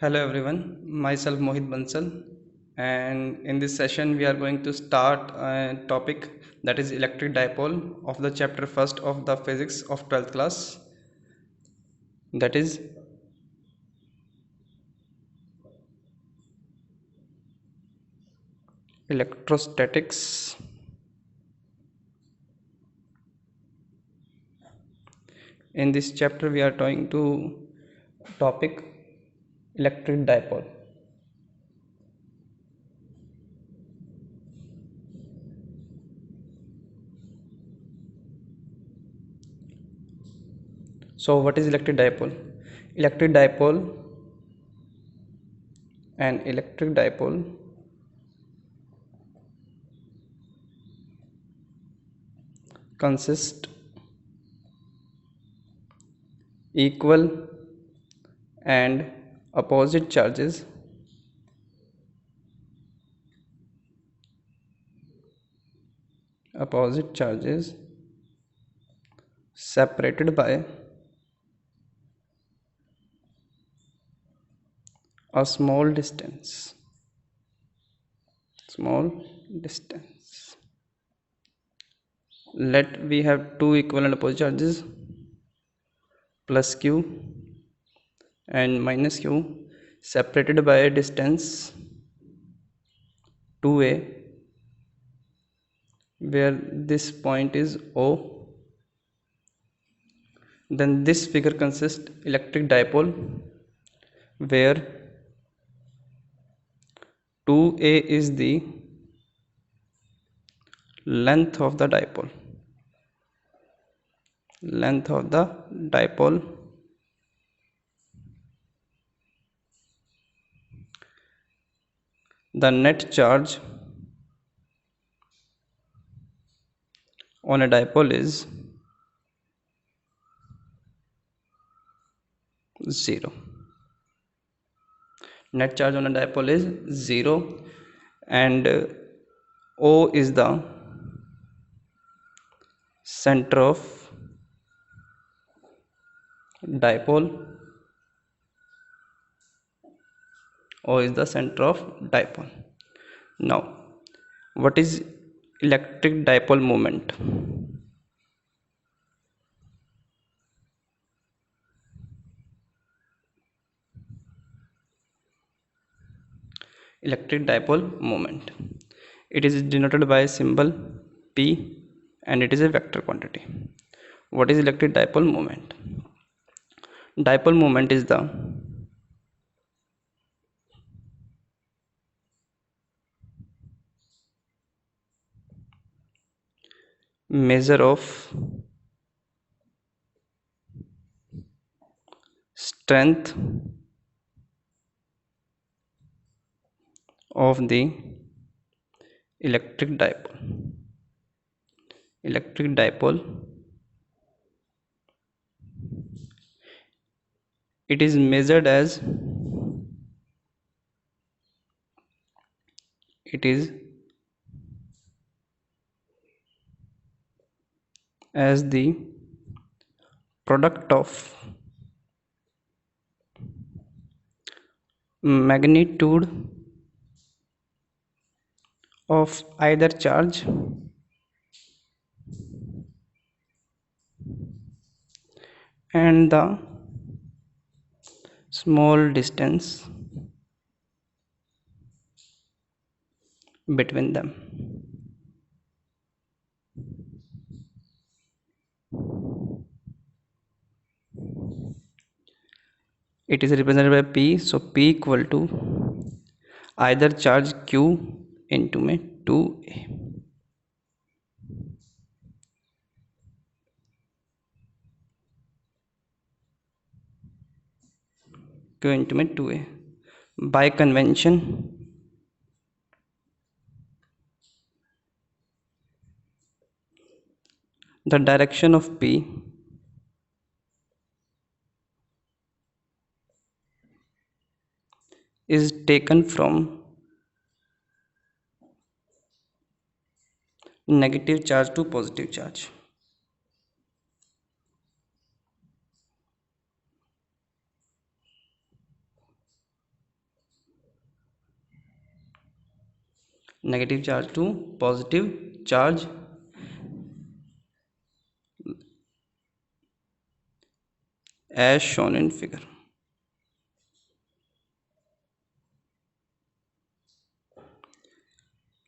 Hello everyone, myself Mohit Bansal, and in this session we are going to start a topic that is electric dipole of the chapter first of the physics of 12th class, that is electrostatics. In this chapter we are going to topic electric dipole. So what is electric dipole? Electric dipole and electric dipole consist equal and opposite charges separated by a small distance. Let we have two equal and opposite charges plus q and minus q separated by a distance 2a, where this point is o. Then this figure consists electric dipole where 2a is the length of the dipole. The net charge on a dipole is 0. Net charge on a dipole is 0, and O is the center of dipole. O is the center of dipole. Now, what is electric dipole moment? Electric dipole moment. It is denoted by a symbol P and it is a vector quantity. What is electric dipole moment? Dipole moment is the measure of strength of the electric dipole. Electric dipole, it is measured as it is as the product of magnitude of either charge and the small distance between them. It is represented by P, so P equal to either charge Q into में 2a. Q into में 2a. By convention, the direction of P is taken from negative charge to positive charge. negative charge to positive charge as shown in figure.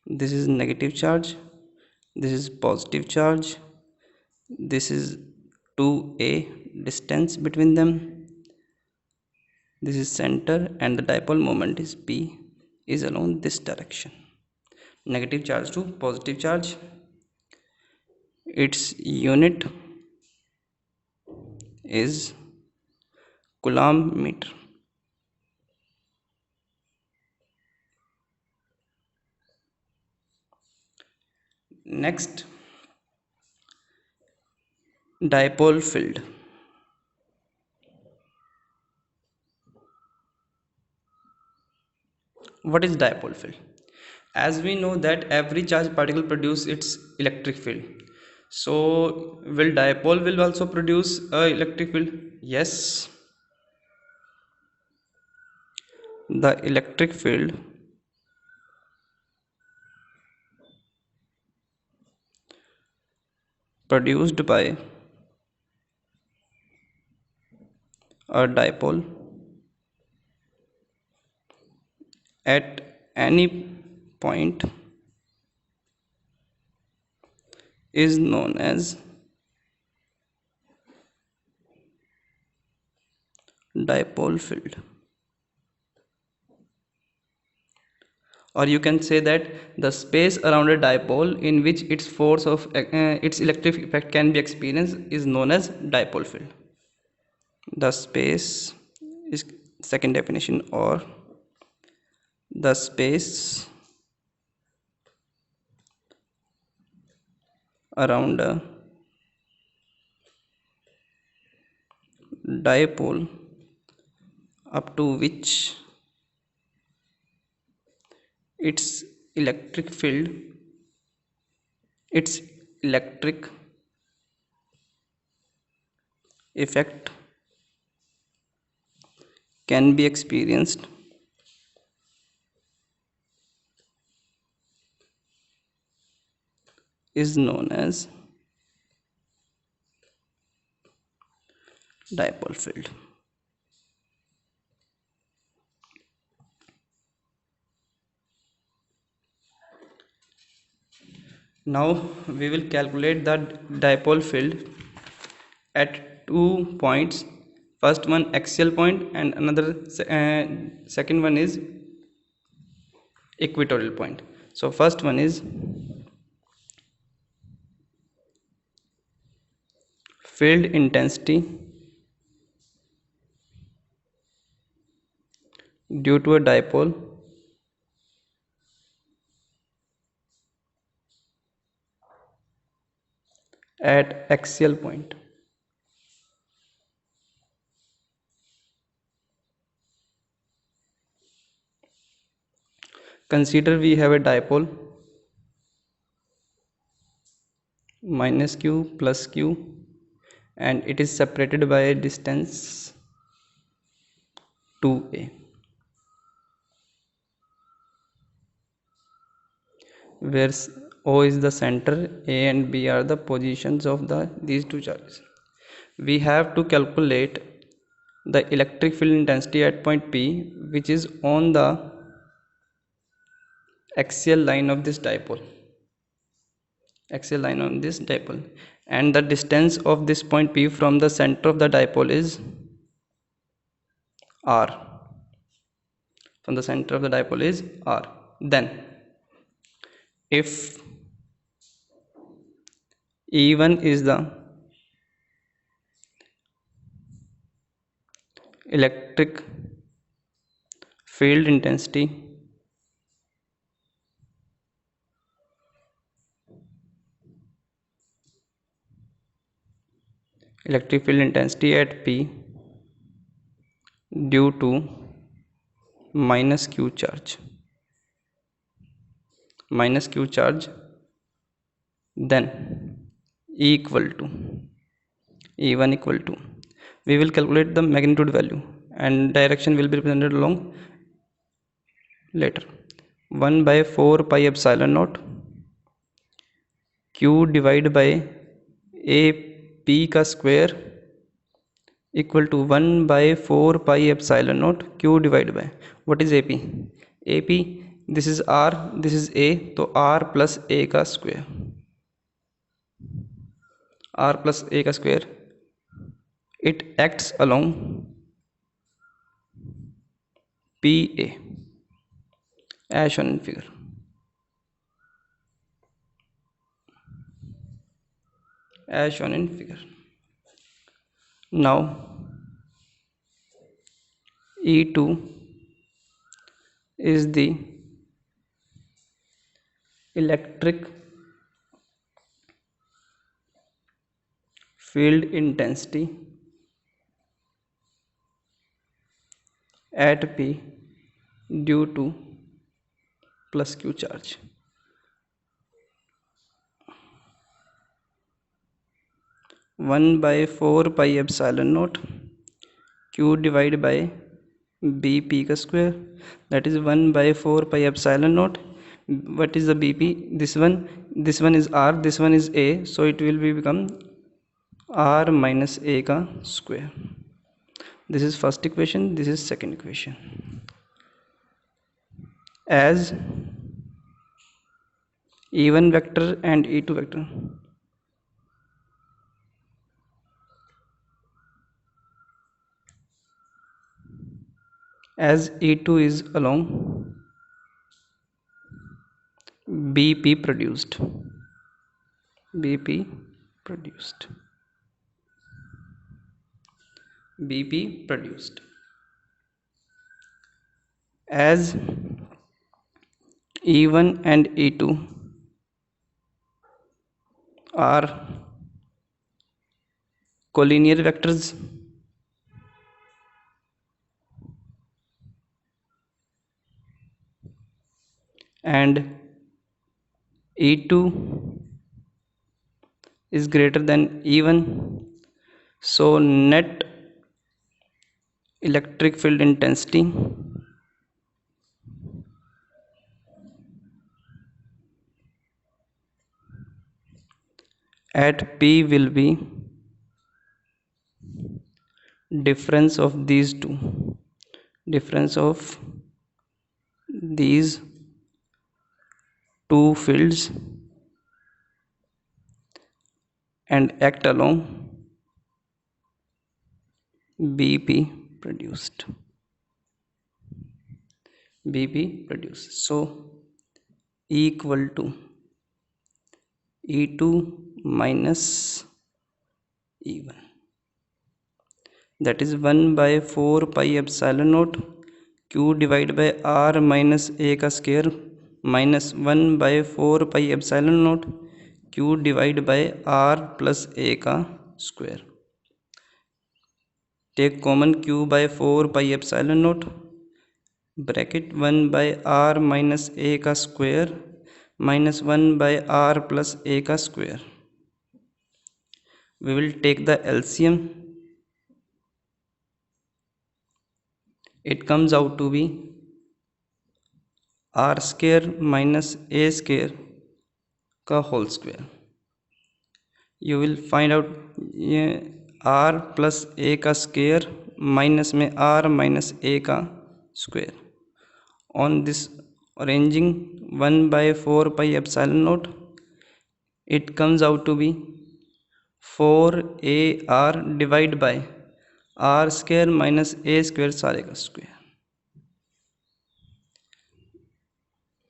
This is negative charge, this is positive charge, this is 2a distance between them, this is center, and the dipole moment is p is along this direction. Negative charge to positive charge, its unit is coulomb meter. Next, dipole field. What is dipole field? As we know that every charged particle produce its electric field. So will dipole will also produce a electric field? Yes. The electric field produced by a dipole at any point is known as dipole field. Or you can say that the space around a dipole in which its force of its electric effect can be experienced is known as dipole field. The space is second definition, or the space around a dipole up to which its electric field, its electric effect can be experienced is known as dipole field. Now we will calculate the dipole field at 2 points. First one axial point and another second one is equatorial point. So first one is field intensity due to a dipole at axial point. Consider we have a dipole minus q plus q, and it is separated by a distance 2a, where O is the center, A and B are the positions of these two charges. We have to calculate the electric field intensity at point P, which is on the axial line of this dipole, and the distance of this point P from the center of the dipole is r. From the center of the dipole is r. Then if E1 is the electric field intensity at P due to minus q charge, then E1 equal to, we will calculate the magnitude value and direction will be represented along later. 1 by 4 pi epsilon naught q divide by a p का square equal to 1 by 4 pi epsilon naught q divide by what is AP? AP this is r, this is a, तो r plus a का square, r plus a का square. It acts along PA as shown in figure. As shown in figure. Now E2 is the electric field intensity at P due to plus Q charge. One by 4 pi epsilon naught Q divided by BP का square, that is 1 by 4 pi epsilon naught. What is the BP? This one is R, this one is A, so it will be become R minus A का square. This is first equation, this is second equation. As E1 vector and E2 vector as E2 is along BP produced BP produced as E1 and E2 are collinear vectors and E2 is greater than E1, so net electric field intensity at P will be difference of these two fields and act along BP produced. So equal to E2 minus E1, that is 1 by 4 pi epsilon naught Q divided by R minus A का square minus 1 by 4 pi epsilon naught Q divided by R plus A का square. Take common Q by 4 pi epsilon naught bracket 1 by R minus A का square minus 1 by R plus A का square. We will take the LCM. It comes out to be R square minus A square का whole square. You will find out R plus A का square minus में R minus A का square. On this arranging 1 by 4 pi epsilon naught, it comes out to be 4AR divided by R square minus A square सारे का square,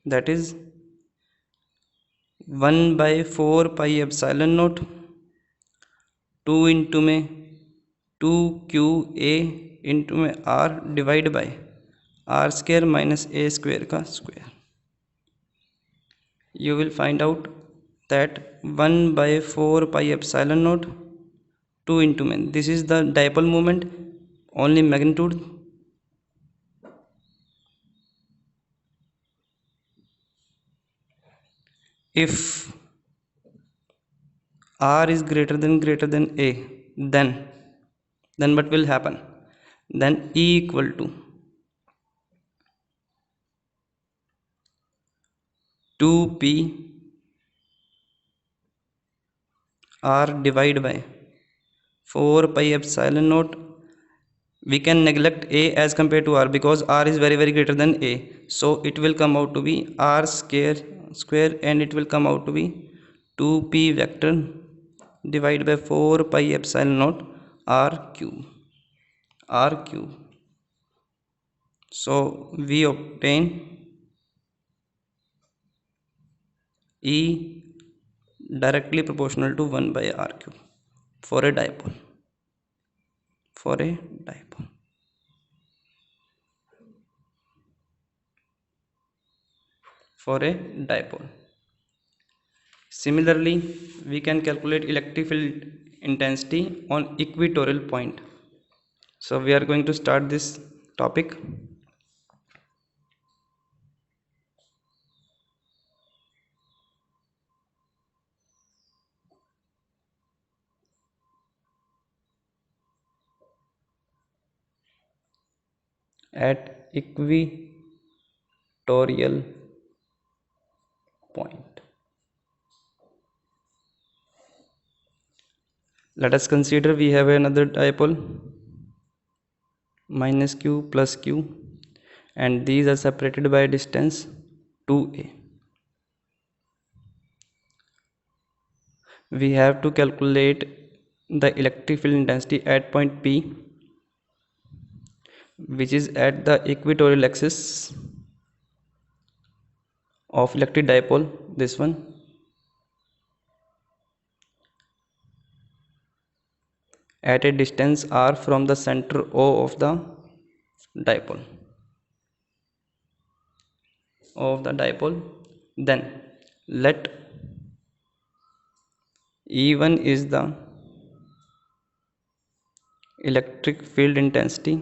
that is 1 by 4 pi epsilon naught 2 into में 2QA into में R divided by R square minus A square का square. You will find out that 1 by 4 pi epsilon naught 2 into में, this is the dipole moment, only magnitude. If R is greater than A, then what will happen? Then E equal to 2p r divided by 4 pi epsilon naught. We can neglect a as compared to r because r is very greater than a, so it will come out to be r square and it will come out to be 2p vector divided by 4 pi epsilon naught r cube. So we obtain E directly proportional to 1 by r cube for a dipole. For a dipole. For a dipole. Similarly, we can calculate electric field intensity on equatorial point. So we are going to start this topic. At equatorial point. Let us consider we have another dipole minus q plus q, and these are separated by a distance 2a. We have to calculate the electric field intensity at point P, which is at the equatorial axis of electric dipole, this one, at a distance r from the center O of the dipole. Then let E1 is the electric field intensity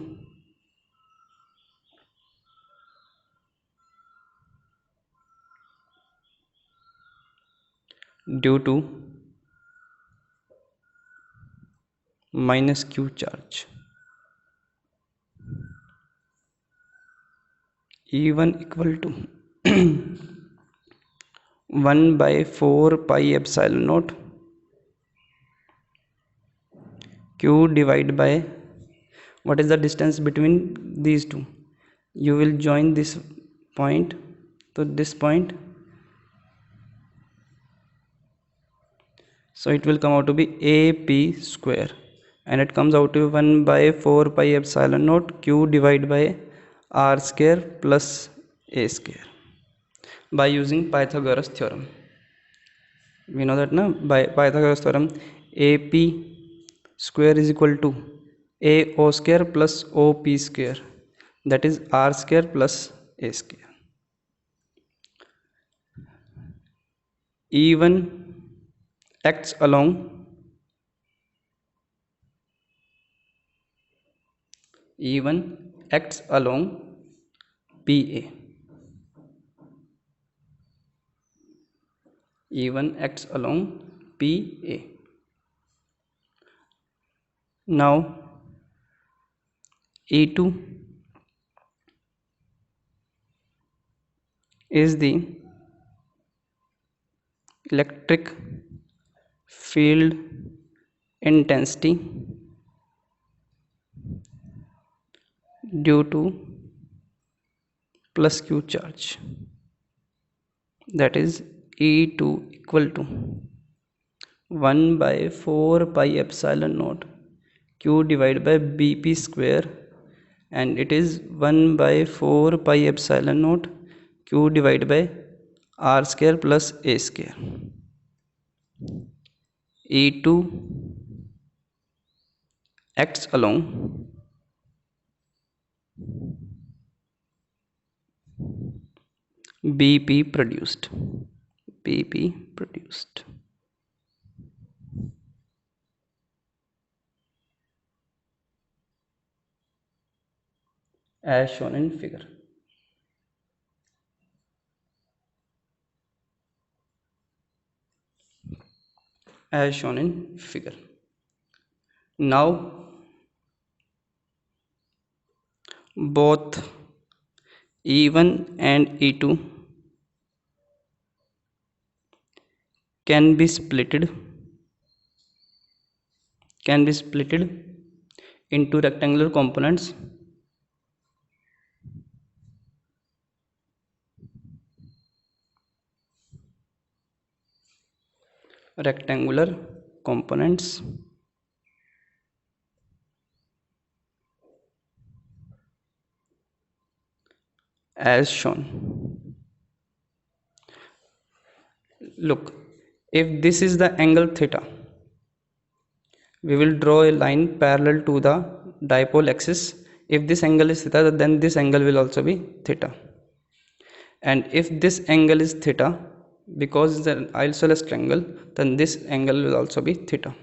due to minus q charge. E1 equal to 1 by 4 pi epsilon naught q divided by, what is the distance between these two? You will join this point to this point, so it will come out to be ap square, and it comes out to 1 by 4 pi epsilon naught q divided by r square plus a square by using Pythagoras theorem. We know that now by Pythagoras theorem ap square is equal to ao square plus op square, that is r square plus a square. E1 acts along E1 acts along PA. E1 acts along PA. Now E2 is the electric field intensity due to plus q charge, that is E2 equal to 1 by 4 pi epsilon naught q divided by bp square, and it is 1 by 4 pi epsilon naught q divided by r square plus a square. E2 acts along BP produced as shown in figure. Now both E1 and E2 can be splitted into rectangular components as shown. Look, if this is the angle theta, we will draw a line parallel to the dipole axis. If this angle is theta, then this angle will also be theta. And if this angle is theta, because it's an isosceles triangle, then this angle will also be theta.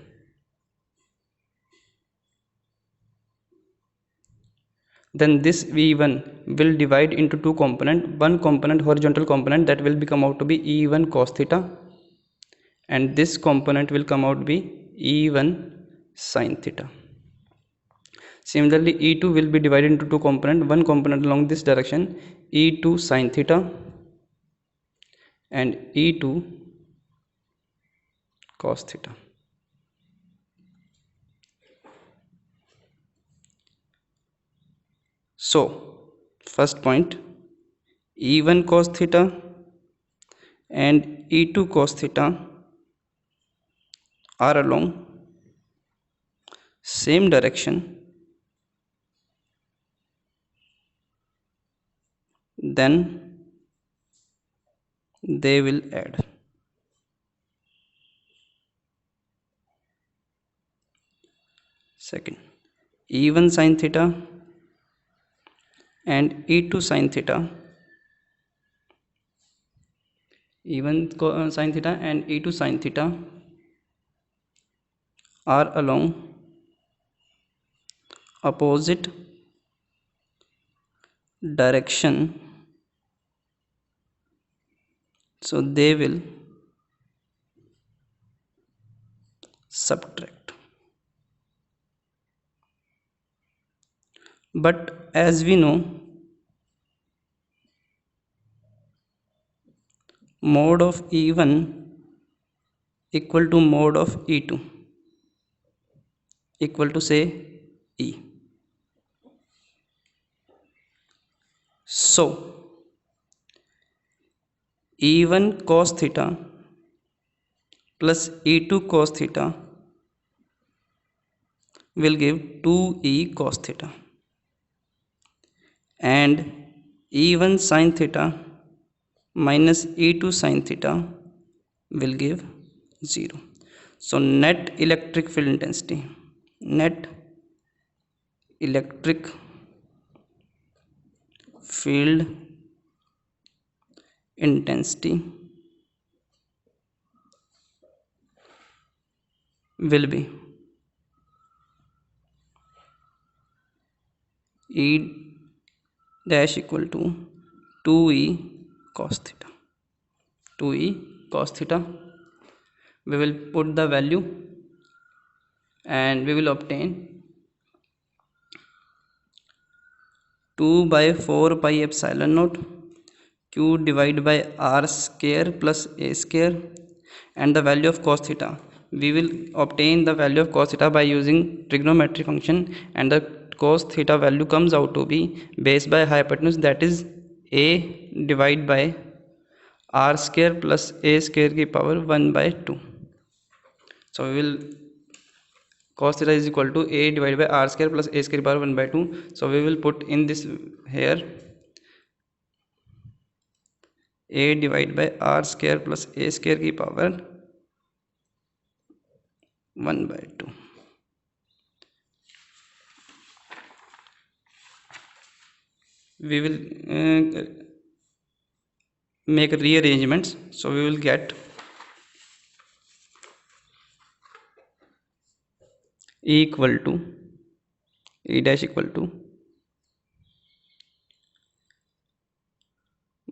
Then this V1 will divide into two components. One component, horizontal component, that will become out to be E1 cos theta, and this component will come out to be E1 sin theta. Similarly, E2 will be divided into two components. One component along this direction, E2 sin theta, and E2 cos theta. So, first point, E1 cos theta and E2 cos theta are along same direction, then they will add. Second, E1 sin theta and E2 sin theta, E1 sin theta and E2 sin theta are along opposite direction, so they will subtract. But as we know, mode of E1 equal to mode of E2 equal to, say, E. So E1 cos theta plus E2 cos theta will give 2E cos theta, and E1 sin theta minus E2 sin theta will give 0. So net electric field intensity will be E dash equal to 2E cos theta. 2E cos theta. We will put the value and we will obtain 2 by 4 pi epsilon naught q divided by r square plus a square, and the value of cos theta. We will obtain the value of cos theta by using trigonometry function, and the cos theta value comes out to be base by hypotenuse, that is a divided by r square plus a square की power 1 by 2. So we will cos theta is equal to a divided by r square plus a square power 1 by 2. So we will put in this here a divided by r square plus a square की power 1 by 2. We will make rearrangements, so we will get E dash equal to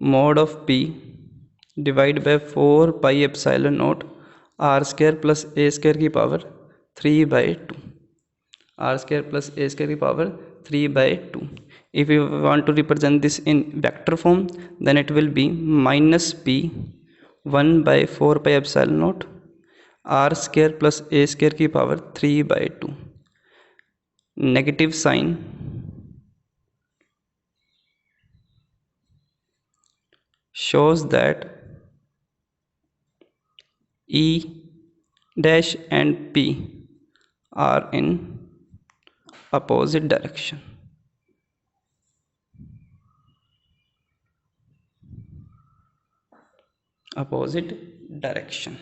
mod of P divided by 4 pi epsilon naught r square plus a square की power 3 by 2. R square plus a square की power 3 by 2. If you want to represent this in vector form, then it will be minus P 1 by 4 pi epsilon naught r square plus a square की power 3 by 2. Negative sign shows that E dash and P are in opposite direction. Opposite direction.